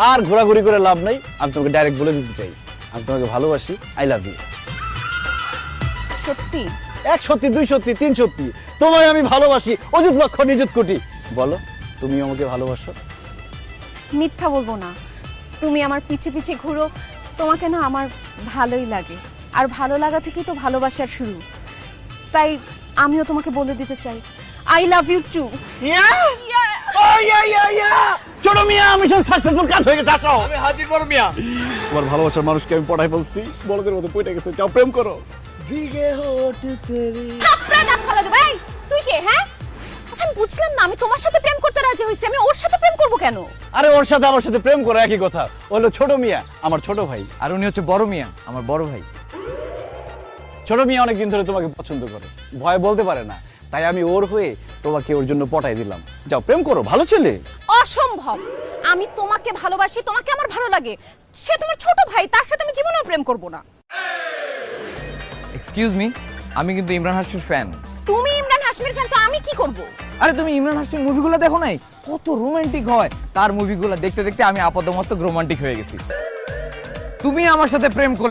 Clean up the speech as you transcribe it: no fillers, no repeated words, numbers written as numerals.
আর ঘোরাঘুরি করে লাভ নাই, আমি তোমাকে ডাইরেক্ট বলে দিতে চাই আমি তোমাকে ভালোবাসি, আই লাভ ইউ। সত্যি? এক সত্যি, দুই সত্যি, তিন সত্যি, তোমায় আমি ভালোবাসি অযুত লক্ষ নিযুত কোটি। বলো তুমি আমাকে ভালোবাসো? মিথ্যা বলবো না, তুমি আমার পিছে পিছে ঘুরো, তোমাকে না আমার ভালোই লাগে, আর ভালো লাগা থেকেই তো ভালোবাসার শুরু। তাই আমিও তোমাকে বলে দিতে চাই, আই লাভ ইউ টু। ছোট মিয়া, আমি সব সাকসেসফুল কাজ হয়ে গেছে, আসো। আমি হাজির বড় মিয়া। তোমার ভালোবাসার মানুষকে আমি পড়াই বলছি, বড়দের মতো পড়ে গেছে, যাও প্রেম করো। থাপড়া দাঁত ফালা দেব। এই তুই কে? হ্যাঁ, আচ্ছা আমি বুঝলাম না, আমি তোমার সাথে প্রেম করতে রাজি হইছি, আমি ওর সাথে প্রেম করব কেন? আরে ওর সাথে আমার সাথে প্রেম করো, একই কথা। ও হলো ছোট মিয়া, আমার ছোট ভাই। আর উনি হচ্ছে বড় মিয়া, আমার বড় ভাই। ছোট মিয়া অনেকদিন ধরে তোমাকে পছন্দ করে, ভয় বলতে পারে না, তাই আমি ওর হয়ে তোমাকে ওর জন্য পটাই দিলাম। যাও প্রেম করো, ভালো ছেলে। অসম্ভব, আমি তোমাকে ভালোবাসি, তোমাকে আমার ভালো লাগে, সে তোমার ছোট ভাই, তার সাথে আমি জীবনেও প্রেম করব না। এক্সকিউজ মি, আমি কিন্তু ইমরান হাশমির ফ্যান। তুমি ইমরান হাশমির ফ্যান, তো আমি কি করব? আরে তুমি ইমরান হাশমির মুভিগুলো দেখো নাই? কত রোমান্টিক হয়, তার মুভিগুলো দেখতে দেখতে আমি আপাতমস্তক রোমান্টিক হয়ে গেছি। তুমি আমার সাথে প্রেম